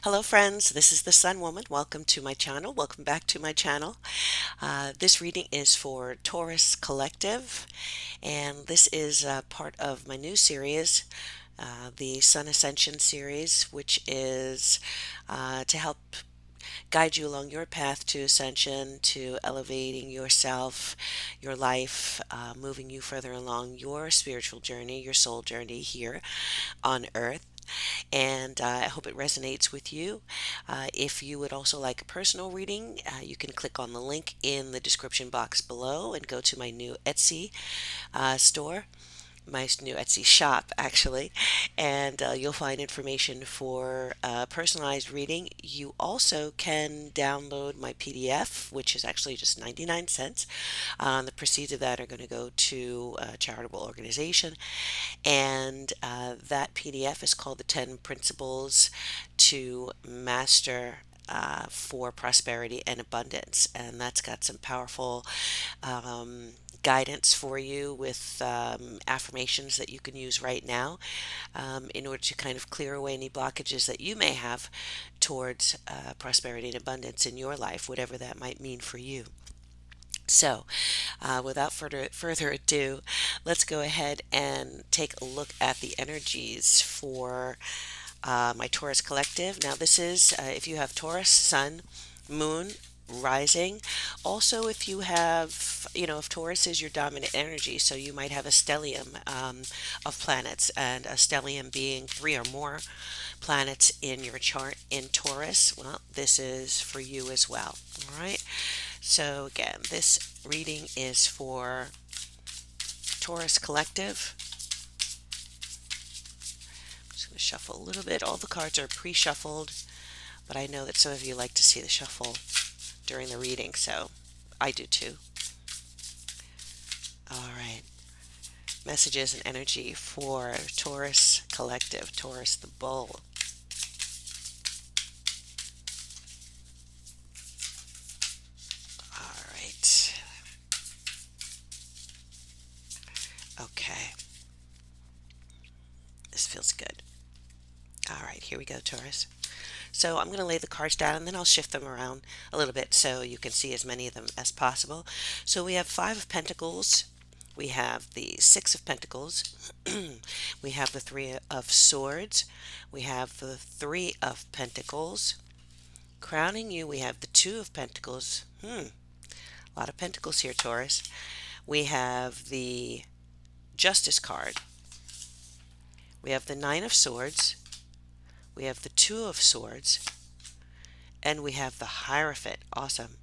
Hello friends, this is the Sun Woman. Welcome to my channel. Welcome back to my channel. This reading is for Taurus Collective, and this is part of my new series, the Sun Ascension Series, which is to help guide you along your path to ascension, to elevating yourself, your life, moving you further along your spiritual journey, your soul journey here on Earth. And I hope it resonates with you. If you would also like a personal reading, you can click on the link in the description box below and go to my new Etsy store, my new Etsy shop, actually, and you'll find information for personalized reading. You also can download my PDF, which is actually just 99 cents. The proceeds of that are going to go to a charitable organization, and that PDF is called The 10 Principles to Master for Prosperity and Abundance. And that's got some powerful um, guidance for you with affirmations that you can use right now in order to kind of clear away any blockages that you may have towards prosperity and abundance in your life, whatever that might mean for you. So, without further ado, let's go ahead and take a look at the energies for my Taurus collective. Now, this is if you have Taurus, Sun, Moon, Rising. Also, if you have, if Taurus is your dominant energy, so you might have a stellium of planets, and a stellium being three or more planets in your chart in Taurus. Well, this is for you as well. All right. So again, this reading is for Taurus Collective. I'm just going to shuffle a little bit. All the cards are pre-shuffled, but I know that some of you like to see the shuffle during the reading, so I do too. All right. Messages and energy for Taurus Collective, Taurus the Bull. All right. Okay. This feels good. All right, here we go, Taurus. So I'm going to lay the cards down and then I'll shift them around a little bit so you can see as many of them as possible. So we have Five of Pentacles. We have the Six of Pentacles. We have the Three of Swords. We have the Three of Pentacles. Crowning you, we have the Two of Pentacles. A lot of pentacles here, Taurus. We have the Justice card. We have the Nine of Swords. We have the Two of Swords. And we have the Hierophant. Awesome.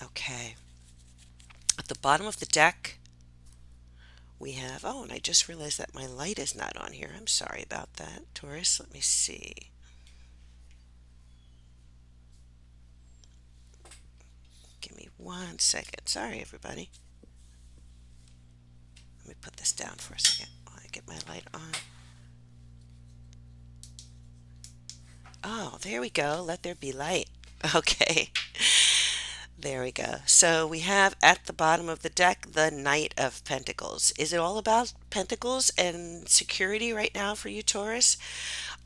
Okay. At the bottom of the deck, we have, and I just realized that my light is not on here. I'm sorry about that, Taurus. Let me see. Give me 1 second. Sorry, everybody. Let me put this down for a second while I get my light on. Oh, there we go. Let there be light. Okay. There we go. So we have at the bottom of the deck the Knight of Pentacles. Is it all about pentacles and security right now for you, Taurus?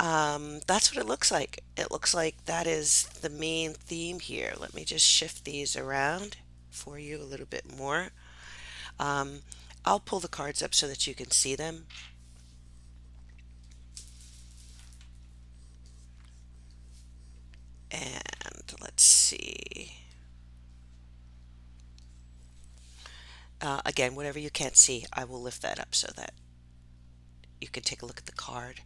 That's what it looks like. It looks like that is the main theme here. Let me just shift these around for you a little bit more. I'll pull the cards up so that you can see them. And let's see. Again, whatever you can't see, I will lift that up so that you can take a look at the card.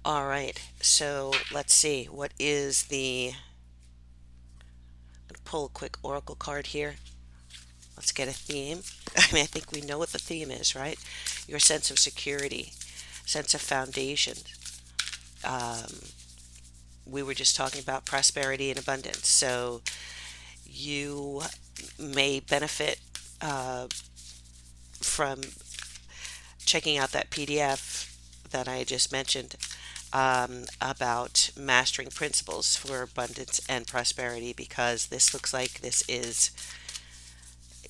All right, so let's see. What is the... I'm going to pull a quick oracle card here. Let's get a theme. I mean, I think we know what the theme is, right? Your sense of security, sense of foundation. We were just talking about prosperity and abundance. So you may benefit from checking out that PDF that I just mentioned about mastering principles for abundance and prosperity, because this looks like this is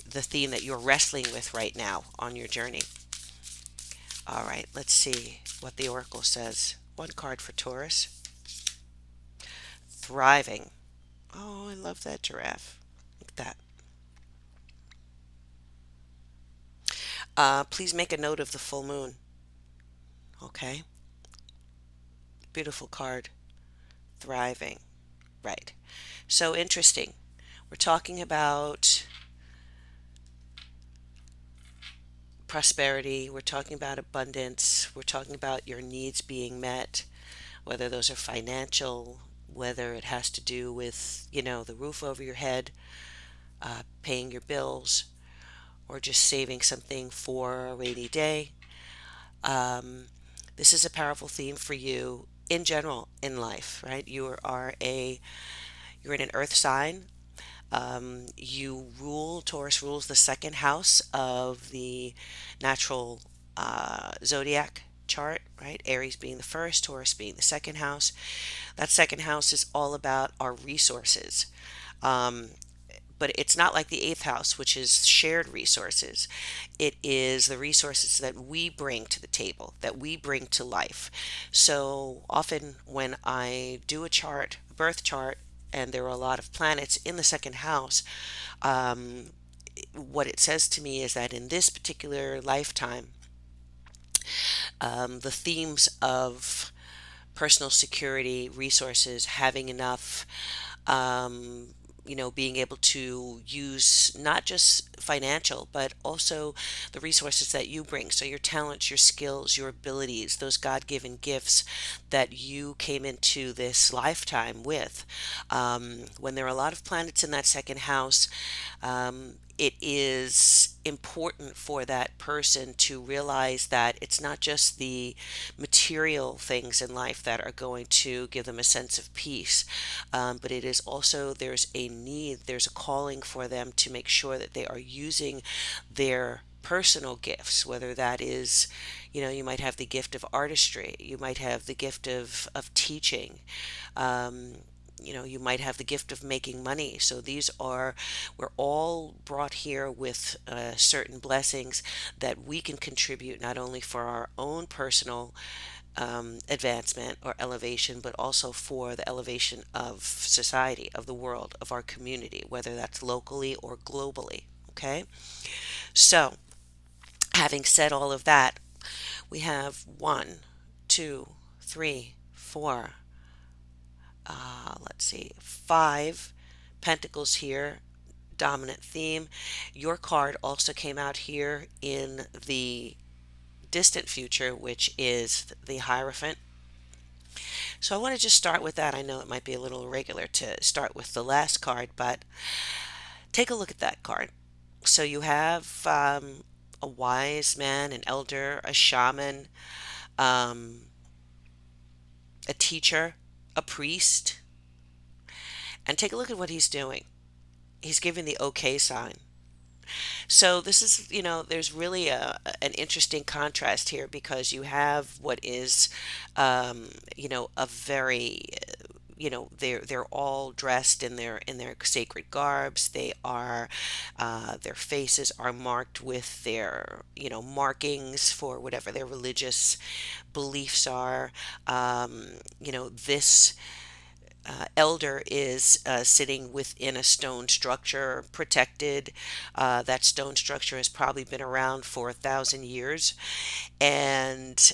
the theme that you're wrestling with right now on your journey. All right, let's see what the oracle says. one card for Taurus. Thriving. Oh, I love that giraffe. Look at that. Please make a note of the full moon. Okay. Beautiful card. Thriving. Right. So interesting. We're talking about prosperity. We're talking about abundance. We're talking about your needs being met, whether those are financial, whether it has to do with, the roof over your head, paying your bills, or just saving something for a rainy day. Um, this is a powerful theme for you in general in life, right? You're in an earth sign. Taurus rules the second house of the natural zodiac chart, right? Aries being the first, Taurus being the second house. That second house is all about our resources. Um, but it's not like the eighth house, which is shared resources. It is the resources that we bring to the table, that we bring to life. So often when I do a birth chart, and there are a lot of planets in the second house, um, what it says to me is that in this particular lifetime, the themes of personal security, resources, having enough, um, being able to use not just financial, but also the resources that you bring. So your talents, your skills, your abilities, those God-given gifts that you came into this lifetime with. When there are a lot of planets in that second house, it is important for that person to realize that it's not just the material things in life that are going to give them a sense of peace, but it is also there's a calling for them to make sure that they are using their personal gifts, whether that is, you might have the gift of artistry, you might have the gift of teaching, um, you might have the gift of making money. So we're all brought here with certain blessings that we can contribute not only for our own personal advancement or elevation, but also for the elevation of society, of the world, of our community, whether that's locally or globally. Okay? So, having said all of that, we have one, two, three, four, let's see, five pentacles here, dominant theme. Your card also came out here in the distant future, which is the Hierophant. So I want to just start with that. I know it might be a little irregular to start with the last card, but take a look at that card. So you have a wise man, an elder, a shaman, um, a teacher, a priest, and take a look at what he's doing. He's giving the okay sign. So this is, there's really an interesting contrast here because you have what is, a very, they're all dressed in their sacred garbs. Their faces are marked with their, markings for whatever their religious beliefs are. This elder is sitting within a stone structure, protected. That stone structure has probably been around for 1,000 years, and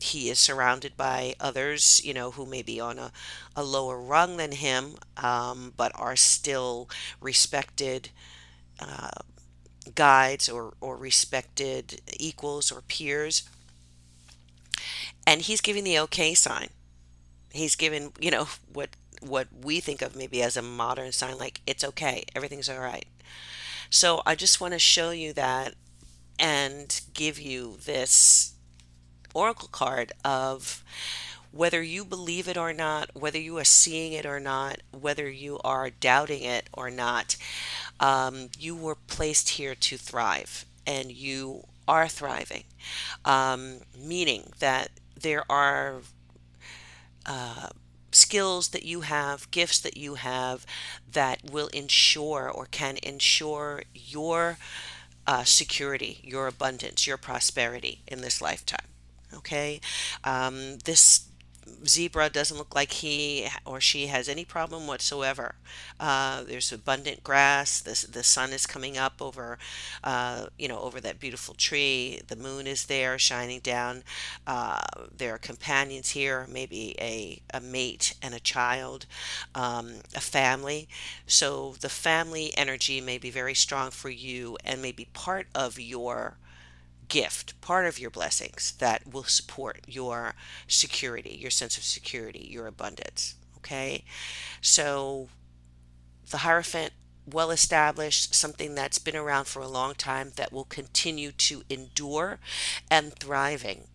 he is surrounded by others, who may be on a lower rung than him, but are still respected guides or respected equals or peers. And he's giving the okay sign. He's given, what we think of maybe as a modern sign, like it's okay, everything's all right. So I just want to show you that and give you this oracle card of whether you believe it or not, whether you are seeing it or not, whether you are doubting it or not, you were placed here to thrive, and you are thriving, meaning that there are skills that you have, gifts that you have that will ensure or can ensure your security, your abundance, your prosperity in this lifetime. Okay? This Zebra doesn't look like he or she has any problem whatsoever. There's abundant grass. The sun is coming up over, over that beautiful tree. The moon is there shining down. There are companions here, maybe a mate and a child, a family. So the family energy may be very strong for you and may be part of your gift, part of your blessings that will support your security, your sense of security, your abundance. Okay. So the Hierophant, well established, something that's been around for a long time that will continue to endure and thriving,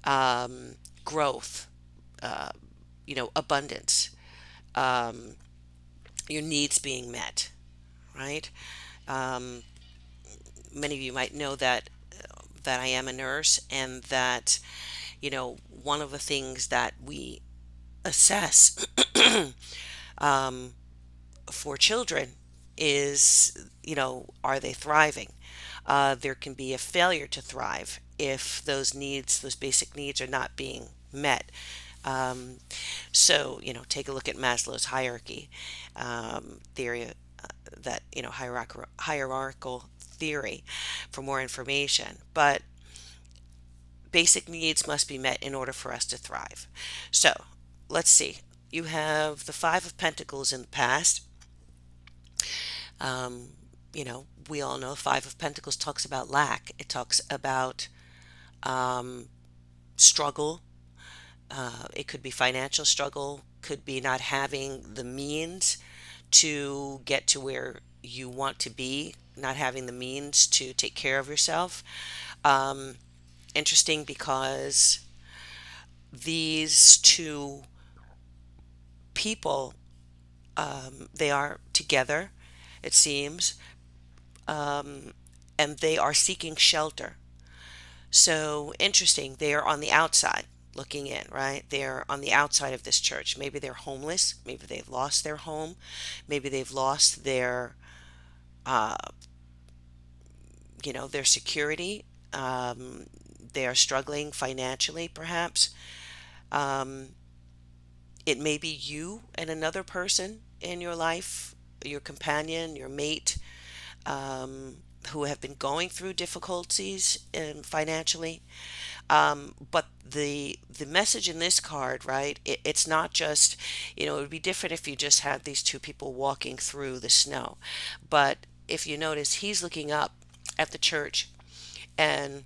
um, growth, uh, abundance, um, your needs being met, right? Um, Many of you might know that I am a nurse and that one of the things that we assess um, for children is, are they thriving? There can be a failure to thrive if those needs, those basic needs, are not being met. Um, so, take a look at Maslow's hierarchy theory, that, hierarchical theory for more information. But basic needs must be met in order for us to thrive. So let's see. You have the Five of Pentacles in the past. Um, we all know Five of Pentacles talks about lack. It talks about um, struggle. It could be financial struggle, could be not having the means to get to where you want to be, not having the means to take care of yourself. Um, Interesting because these two people, they are together, it seems, um, and they are seeking shelter. So interesting, they are on the outside looking in, right? They're on the outside of this church. Maybe they're homeless. Maybe they've lost their home. Maybe they've lost uh, their security. They are struggling financially, perhaps. Um, it may be you and another person in your life, your companion, your mate, who have been going through difficulties financially. But the message in this card, right? It's not just, it would be different if you just had these two people walking through the snow. But if you notice, he's looking up at the church, and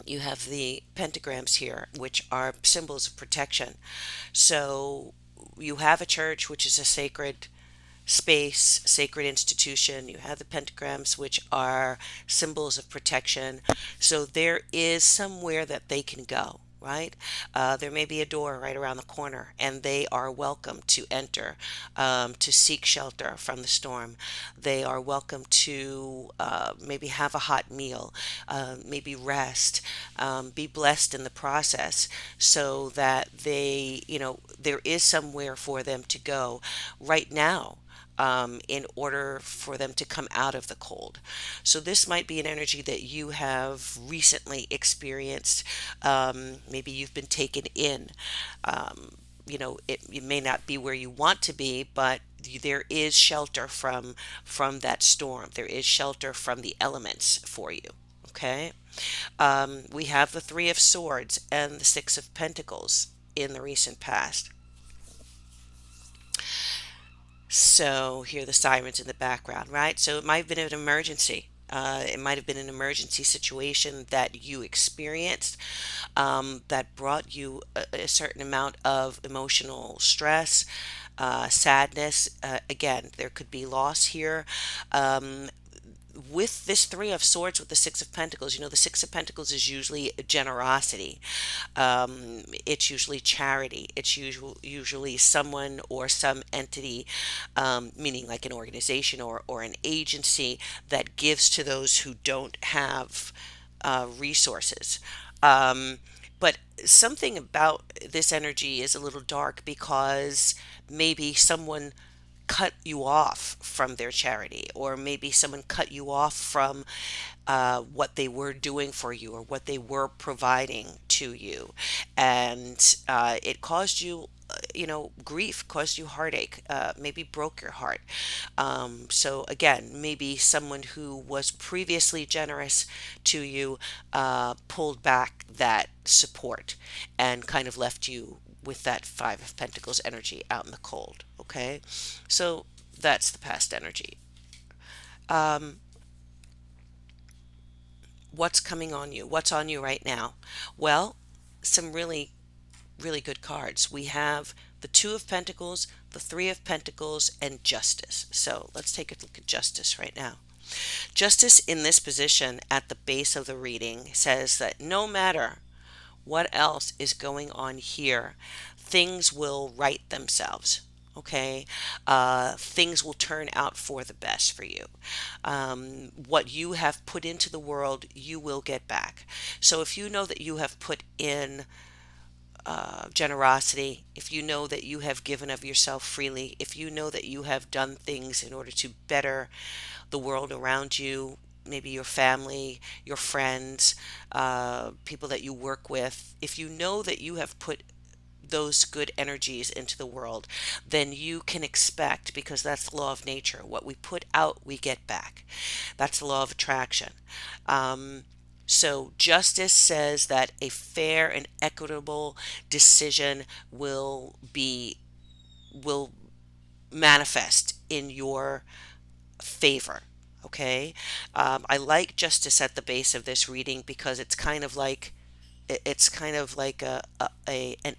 you have the pentagrams here, which are symbols of protection. So you have a church, which is a sacred space, sacred institution. You have the pentagrams, which are symbols of protection. So there is somewhere that they can go, right? There may be a door right around the corner, and they are welcome to enter, to seek shelter from the storm. They are welcome to maybe have a hot meal, maybe rest, be blessed in the process, so that there is somewhere for them to go right now, in order for them to come out of the cold. So, this might be an energy that you have recently experienced. Maybe you've been taken in. It may not be where you want to be, but there is shelter from that storm. There is shelter from the elements for you. Okay. We have the Three of Swords and the Six of Pentacles in the recent past. So hear the sirens in the background, right? So it might have been an emergency. It might have been an emergency situation that you experienced, that brought you a certain amount of emotional stress, sadness. Again, there could be loss here. Um, with this Three of Swords, with the Six of Pentacles, the Six of Pentacles is usually generosity. It's usually charity. It's usually someone or some entity, meaning like an organization or an agency, that gives to those who don't have resources. Um, but something about this energy is a little dark because maybe someone cut you off from their charity, or maybe someone cut you off from what they were doing for you or what they were providing to you. And it caused you, grief, caused you heartache, maybe broke your heart. So again, maybe someone who was previously generous to you pulled back that support and kind of left you with that Five of Pentacles energy out in the cold. Okay, so that's the past energy. Um, what's coming on you? What's on you right now? Well, some really, really good cards. We have the Two of Pentacles, the Three of Pentacles, and Justice. So let's take a look at Justice right now. Justice in this position at the base of the reading says that no matter what else is going on here, things will right themselves. Okay, things will turn out for the best for you. What you have put into the world, you will get back. So if you know that you have put in generosity, if you know that you have given of yourself freely, if you know that you have done things in order to better the world around you, maybe your family, your friends, people that you work with, if you know that you have put those good energies into the world, then you can expect, because that's the law of nature, what we put out, we get back. That's the law of attraction. So justice says that a fair and equitable decision will manifest in your favor. Okay, I like justice at the base of this reading because it's kind of like an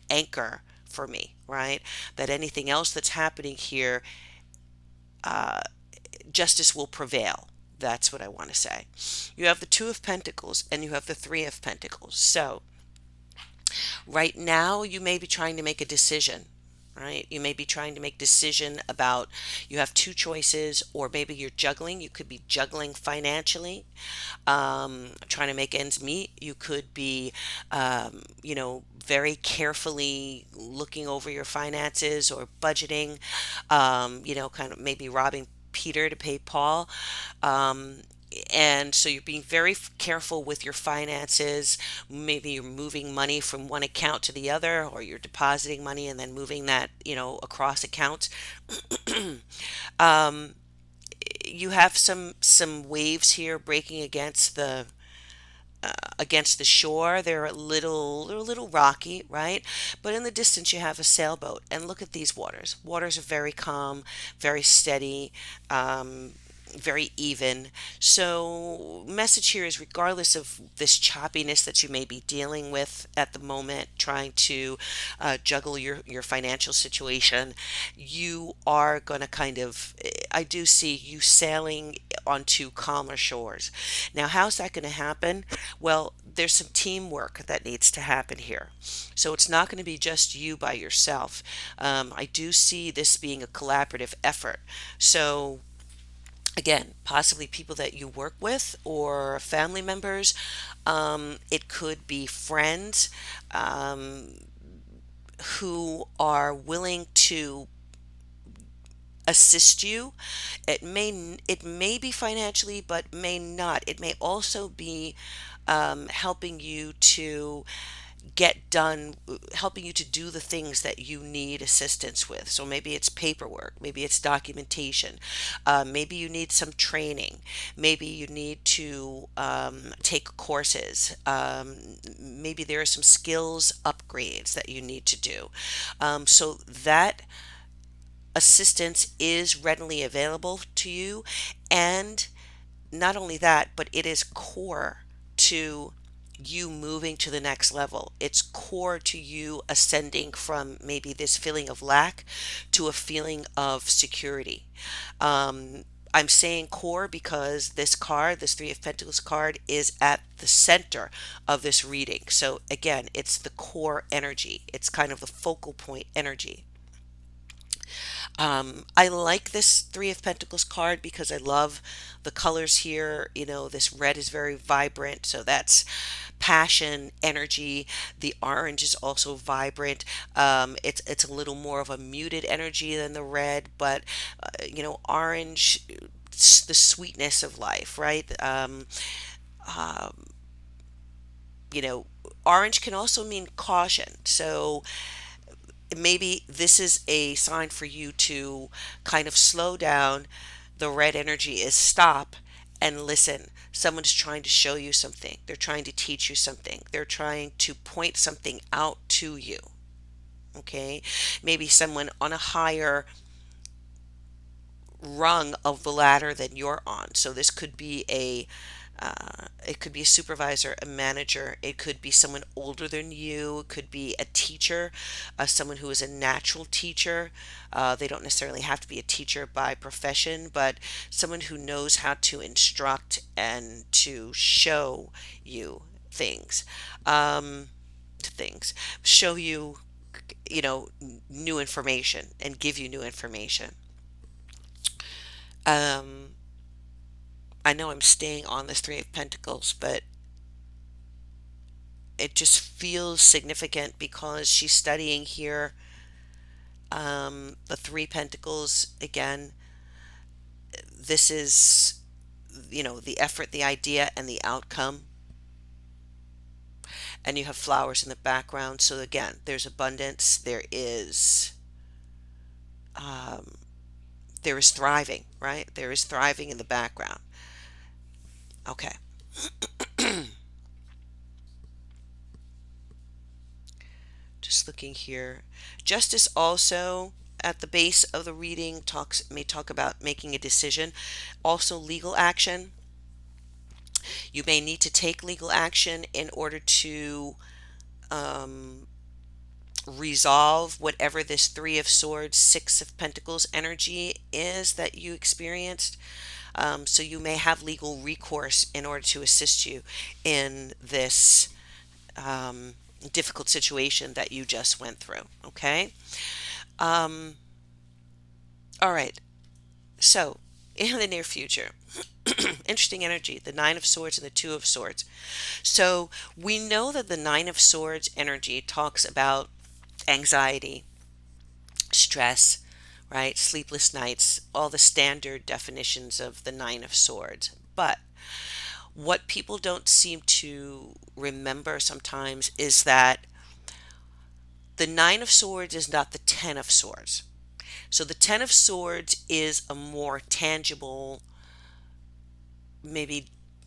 anchor for me, right? That anything else that's happening here, uh, justice will prevail. That's what I want to say. You have the Two of Pentacles and you have the Three of Pentacles. So right now you may be trying to make a decision, right? You may be trying to make decision about, you have two choices, or maybe you're juggling. You could be juggling financially, trying to make ends meet. You could be, very carefully looking over your finances or budgeting, kind of maybe robbing Peter to pay Paul. Um, and so you're being very careful with your finances. Maybe you're moving money from one account to the other, or you're depositing money and then moving that, across accounts. um, you have some waves here breaking against the shore. They're a little rocky, right? But in the distance, you have a sailboat, and look at these waters. Waters are very calm, very steady, very even. So, message here is, regardless of this choppiness that you may be dealing with at the moment, trying to juggle your financial situation, you are going to I do see you sailing onto calmer shores. Now, how's that going to happen? Well, there's some teamwork that needs to happen here. So it's not going to be just you by yourself. I do see this being a collaborative effort. So again, possibly people that you work with or family members. It could be friends um, who are willing to assist you. It may be financially, but may not. It may also be helping you to get done, helping you to do the things that you need assistance with. So maybe it's paperwork, maybe it's documentation, maybe you need some training, maybe you need to take courses, maybe there are some skills upgrades that you need to do. So that assistance is readily available to you. And not only that, but it is core to you moving to the next level. It's core to you ascending from maybe this feeling of lack to a feeling of security. I'm saying core because this card, this Three of Pentacles card, is at the center of this reading. So again, it's the core energy. It's kind of the focal point energy. I like this Three of Pentacles card because I love the colors here. You know, this red is very vibrant, so that's passion, energy. The orange is also vibrant. It's a little more of a muted energy than the red, but you know, orange, it's the sweetness of life, right? You know, orange can also mean caution. So maybe this is a sign for you to kind of slow down. The red energy is stop and listen. Someone's trying to show you something. They're trying to teach you something. They're trying to point something out to you. Okay. Maybe someone on a higher rung of the ladder than you're on. So this could be it could be a supervisor, a manager. It could be someone older than you. It could be a teacher, someone who is a natural teacher. They don't necessarily have to be a teacher by profession, but someone who knows how to instruct and to show you things. Things show you, you know, new information and give you new information. Um, I know I'm staying on this Three of Pentacles, but it just feels significant because she's studying here the Three Pentacles again. This is, you know, the effort, the idea, and the outcome. And you have flowers in the background. So again, there's abundance. Um, there is thriving, right? There is thriving in the background. Okay. Just looking here. Justice also at the base of the reading may talk about making a decision. Also legal action. You may need to take legal action in order to um, resolve whatever this Three of Swords, Six of Pentacles energy is that you experienced. So you may have legal recourse in order to assist you in this um, difficult situation that you just went through. Okay. Um, all right. So in the near future, interesting energy, the Nine of Swords and the Two of Swords. So we know that the Nine of Swords energy talks about anxiety, stress, right? Sleepless nights, all the standard definitions of the Nine of Swords. But what people don't seem to remember sometimes is that the Nine of Swords is not the Ten of Swords. So the Ten of Swords is a more tangible, maybe,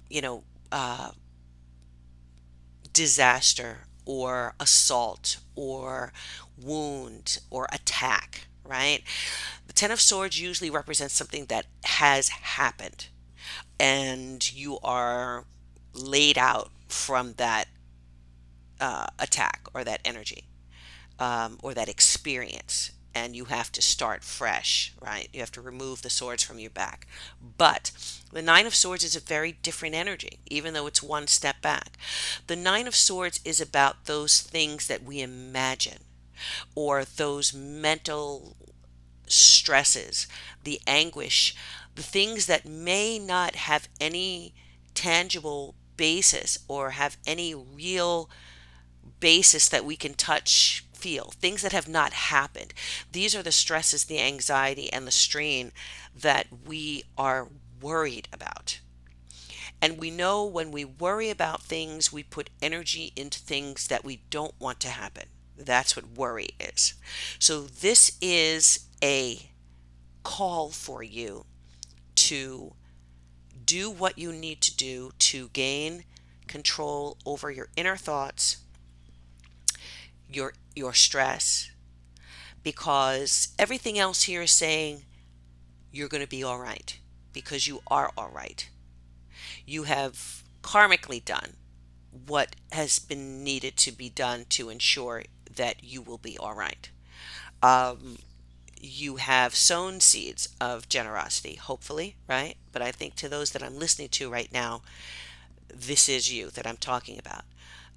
you know, disaster or assault or wound or attack, right? The Ten of Swords usually represents something that has happened and you are laid out from that attack or that energy or that experience. And you have to start fresh, right? You have to remove the swords from your back. But the Nine of Swords is a very different energy, even though it's one step back. The Nine of Swords is about those things that we imagine or those mental stresses, the anguish, the things that may not have any tangible basis or have any real basis that we can touch, feel, things that have not happened. These are the stresses, the anxiety, and the strain that we are worried about. And we know when we worry about things, we put energy into things that we don't want to happen. That's what worry is. So, this is a call for you to do what you need to do to gain control over your inner thoughts, your stress, because everything else here is saying you're going to be all right because you are all right. You have karmically done what has been needed to be done to ensure that you will be all right. Um, you have sown seeds of generosity, hopefully, right? But I think to those that I'm listening to right now, this is you that I'm talking about.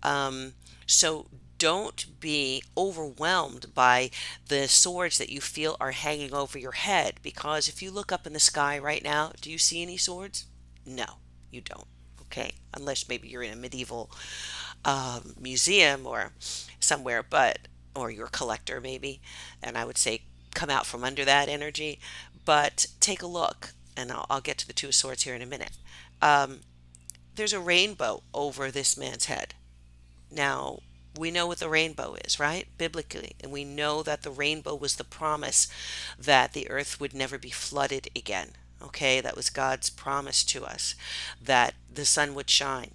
Um, so Don't be overwhelmed by the swords that you feel are hanging over your head, because if you look up in the sky right now, do you see any swords? No, you don't. Okay, unless maybe you're in a medieval museum or somewhere, but or you're a collector maybe, and I would say come out from under that energy. But take a look, and I'll get to the Two of Swords here in a minute. Um, there's a rainbow over this man's head. Now, we know what the rainbow is, right? Biblically. And we know that the rainbow was the promise that the earth would never be flooded again. Okay, that was God's promise to us, that the sun would shine,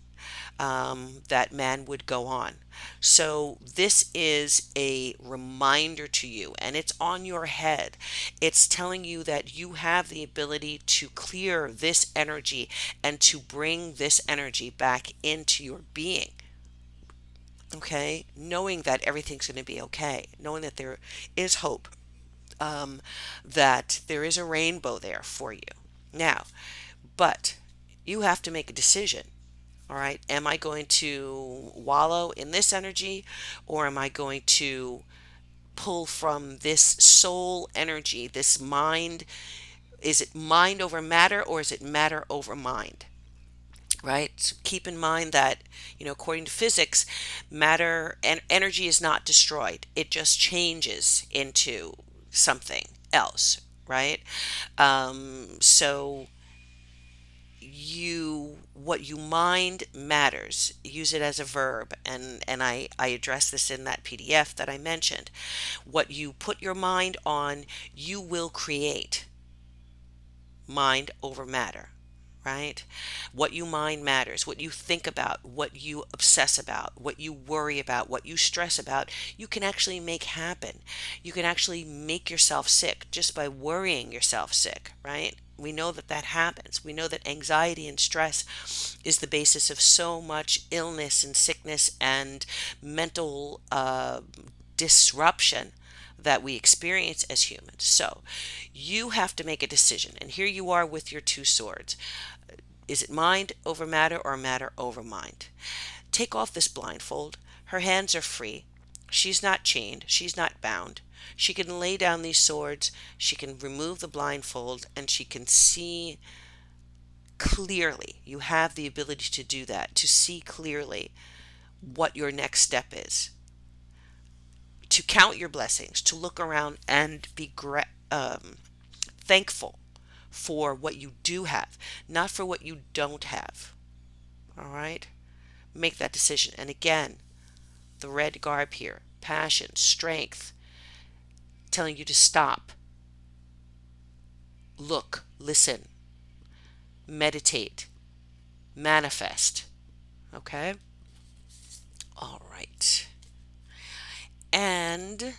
that man would go on. So, this is a reminder to you, and it's on your head. It's telling you that you have the ability to clear this energy and to bring this energy back into your being. Okay, knowing that everything's going to be okay, knowing that there is hope, um, that there is a rainbow there for you. Now, but you have to make a decision. All right, am I going to wallow in this energy, or am I going to pull from this soul energy, this mind? Is it mind over matter, or is it matter over mind? Right? So keep in mind that, according to physics, matter and energy is not destroyed. It just changes into something else, right? So what you mind matters. Use it as a verb, and I address this in that PDF that I mentioned. What you put your mind on, you will create. Mind over matter, right? What you mind matters. What you think about, what you obsess about, what you worry about, what you stress about, you can actually make happen. You can actually make yourself sick just by worrying yourself sick, right? We know that that happens. We know that anxiety and stress is the basis of so much illness and sickness and mental disruption that we experience as humans. So you have to make a decision. And here you are with your two swords. Is it mind over matter or matter over mind? Take off this blindfold. Her hands are free. She's not chained. She's not bound. She can lay down these swords. She can remove the blindfold, and she can see clearly. You have the ability to do that, to see clearly what your next step is, to count your blessings, to look around and be thankful for what you do have, not for what you don't have. All right? Make that decision. And again, the red garb here, passion, strength, telling you to stop, look, listen, meditate, manifest. Okay? All right. And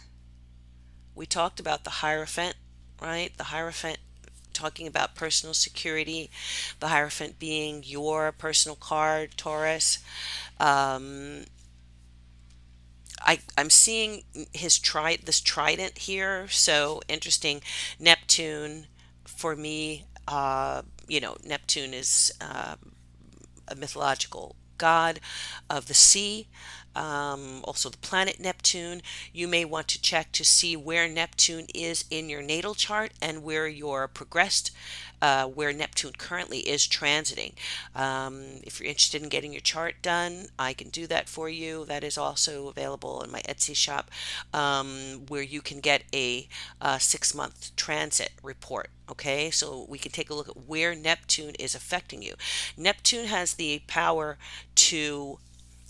we talked about the Hierophant, right? The Hierophant, talking about personal security, the Hierophant being your personal card, Taurus. Um, I'm seeing this trident here, so interesting. Neptune, for me, Neptune is a mythological god of the sea. Also, the planet Neptune. You may want to check to see where Neptune is in your natal chart and where you're progressed, where Neptune currently is transiting. If you're interested in getting your chart done, I can do that for you. That is also available in my Etsy shop, where you can get a 6-month transit report. Okay, so we can take a look at where Neptune is affecting you. Neptune has the power to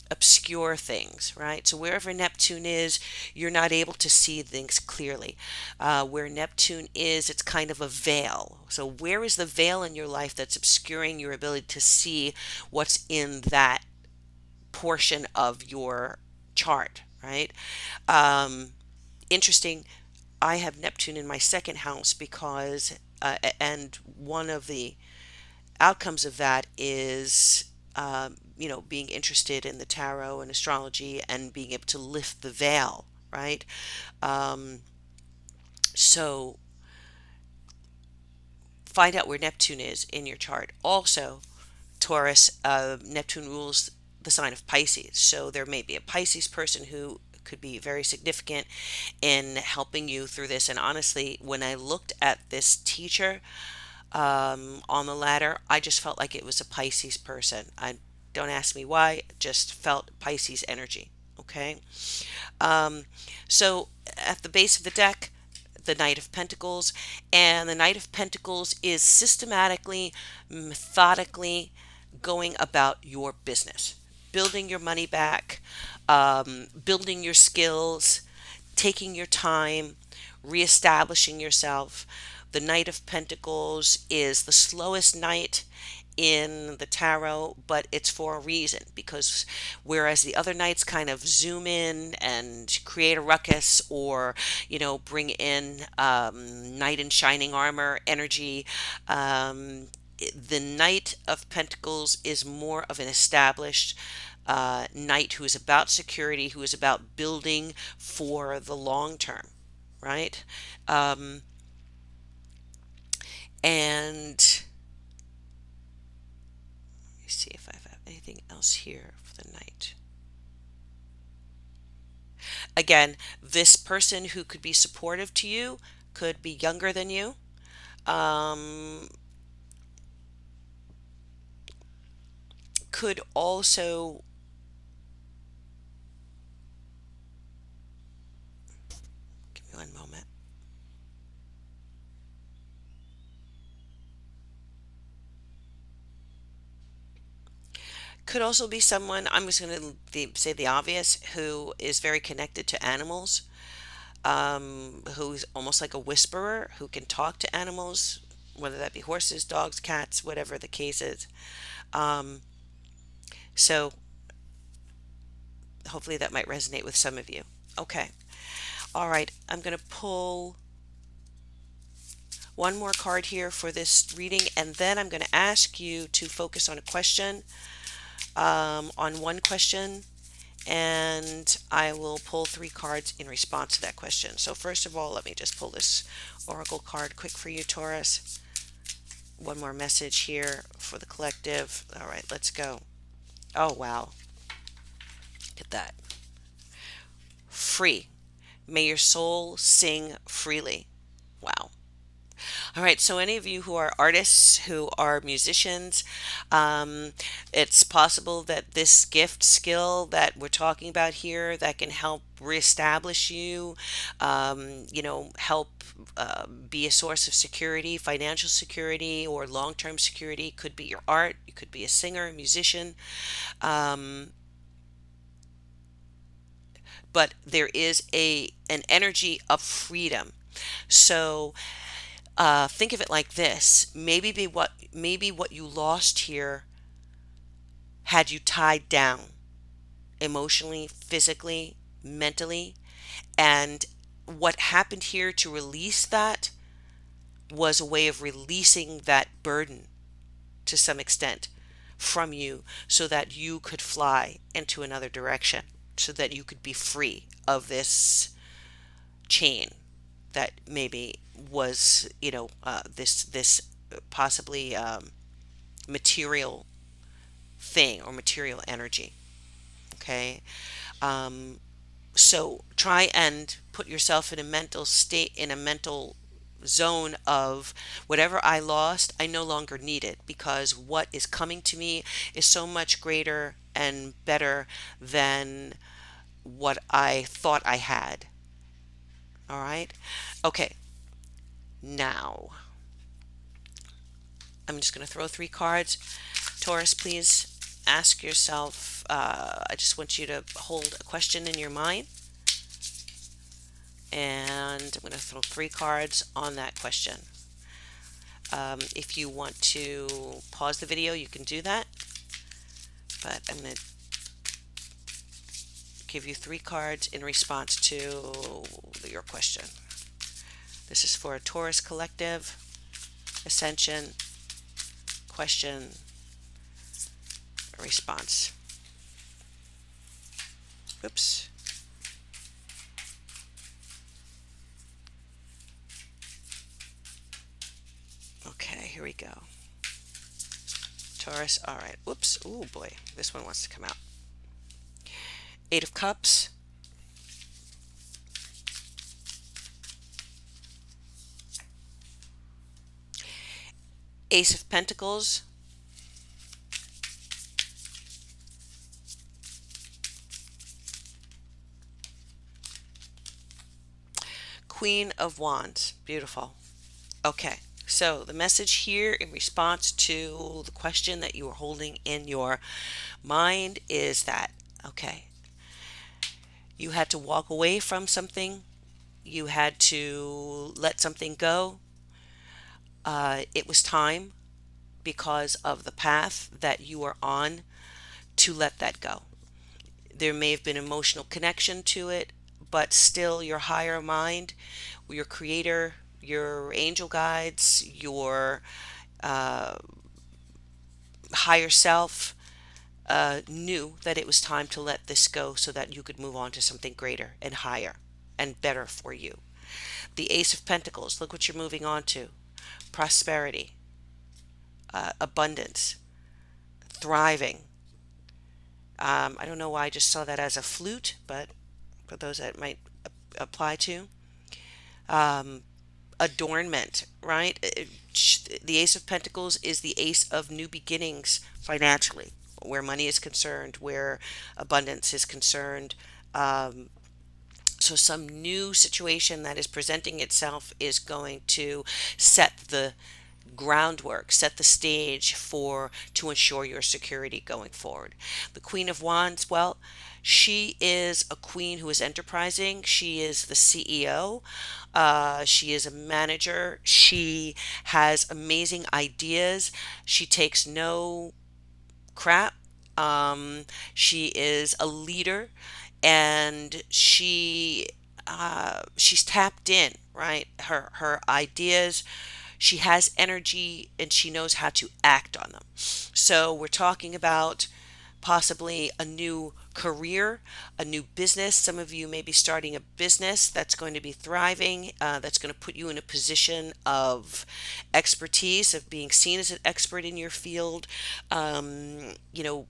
obscure things, right? So wherever Neptune is, you're not able to see things clearly. Where Neptune is, it's kind of a veil. So where is the veil in your life that's obscuring your ability to see what's in that portion of your chart, right? Um, Interesting. I have Neptune in my second house because, and one of the outcomes of that is, being interested in the tarot and astrology and being able to lift the veil, right? Um, so find out where Neptune is in your chart. Also, Taurus, Neptune rules the sign of Pisces. So there may be a Pisces person who could be very significant in helping you through this. And honestly, when I looked at this teacher on the ladder, I just felt like it was a Pisces person. I don't ask me why, just felt Pisces energy. Okay. Um, so at the base of the deck, the Knight of Pentacles, and the Knight of Pentacles is systematically, methodically going about your business, building your money back, building your skills, taking your time, reestablishing yourself. The Knight of Pentacles is the slowest knight in the tarot, but it's for a reason, because whereas the other knights kind of zoom in and create a ruckus, or bring in knight in shining armor energy, the Knight of Pentacles is more of an established knight who is about security, who is about building for the long term, right? Um, and let me see if I have anything else here for the knight. Again, this person who could be supportive to you could be younger than you. Um, could also, give me one moment. Could also be someone, I'm just going to say the obvious, who is very connected to animals, who's almost like a whisperer, who can talk to animals, whether that be horses, dogs, cats, whatever the case is. Um, so hopefully that might resonate with some of you. Okay. All right. I'm going to pull one more card here for this reading, and then I'm going to ask you to focus on a question, on one question, and I will pull 3 cards in response to that question. So first of all, let me just pull this oracle card quick for you, Taurus. One more message here for the collective. All right, let's go. Oh, wow. Look at that. Free. May your soul sing freely. Wow. All right, so any of you who are artists, who are musicians, it's possible that this gift skill that we're talking about here that can help reestablish you, help be a source of security, financial security, or long-term security. Could be your art. You could be a singer, a musician. Um, but there is an energy of freedom. So think of it like this: maybe what you lost here had you tied down emotionally, physically, mentally, and what happened here to release that was a way of releasing that burden to some extent from you, so that you could fly into another direction, so that you could be free of this chain that maybe was, this possibly material thing or material energy. Okay. Um, so try and put yourself in a mental state, in a mental zone of whatever I lost, I no longer need it, because what is coming to me is so much greater and better than what I thought I had. All right. Okay. Now, I'm just going to throw 3 cards. Taurus, please ask yourself, I just want you to hold a question in your mind, and I'm going to throw 3 cards on that question. If you want to pause the video, you can do that, but I'm going to give you 3 cards in response to your question. This is for a Taurus collective, ascension, question, response. Oops. Okay, here we go. Taurus, all right. Whoops. Oh boy, this one wants to come out. Eight of Cups, Ace of Pentacles, Queen of Wands. Beautiful. Okay, so the message here in response to the question that you are holding in your mind is that, okay, you had to walk away from something, you had to let something go. It was time because of the path that you are on to let that go. There may have been emotional connection to it, but still your higher mind, your creator, your angel guides, your uh, higher self knew that it was time to let this go so that you could move on to something greater and higher and better for you. The Ace of Pentacles, look what you're moving on to: prosperity, abundance, thriving. I don't know why I just saw that as a flute, but for those that might apply to, um, adornment, right? The Ace of Pentacles is the ace of new beginnings financially, where money is concerned, where abundance is concerned. Um, so some new situation that is presenting itself is going to set the groundwork, set the stage for to ensure your security going forward. The Queen of Wands, well, she is a queen who is enterprising. She is the CEO. She is a manager. She has amazing ideas. She takes no crap. She is a leader, and she's tapped in, right? Her ideas. She has energy and she knows how to act on them. So we're talking about possibly a new career, a new business. Some of you may be starting a business that's going to be thriving, that's going to put you in a position of expertise, of being seen as an expert in your field, you know,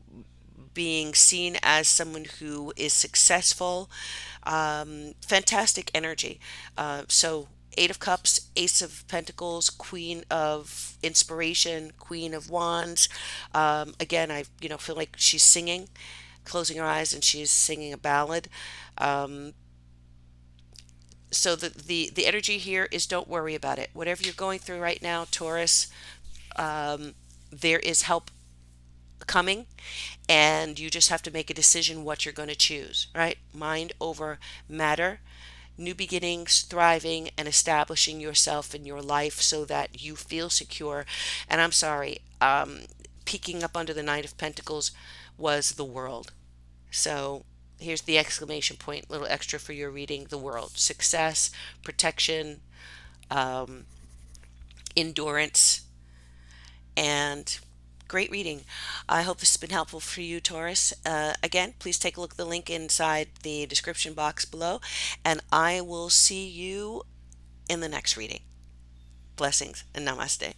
being seen as someone who is successful. Fantastic energy. So Eight of Cups, Ace of Pentacles, Queen of Inspiration, Queen of Wands. Again, I feel like she's singing, closing her eyes, and she's singing a ballad. Um, so the energy here is, don't worry about it. Whatever you're going through right now, Taurus, um, there is help coming, and you just have to make a decision what you're going to choose, right? Mind over matter. New beginnings, thriving, and establishing yourself in your life so that you feel secure. And I'm sorry, peeking up under the Knight of Pentacles was the world. So here's the exclamation point, little extra for your reading: the world. Success, protection, um, endurance, and great reading. I hope this has been helpful for you, Taurus. Again, please take a look at the link inside the description box below, and I will see you in the next reading. Blessings and namaste.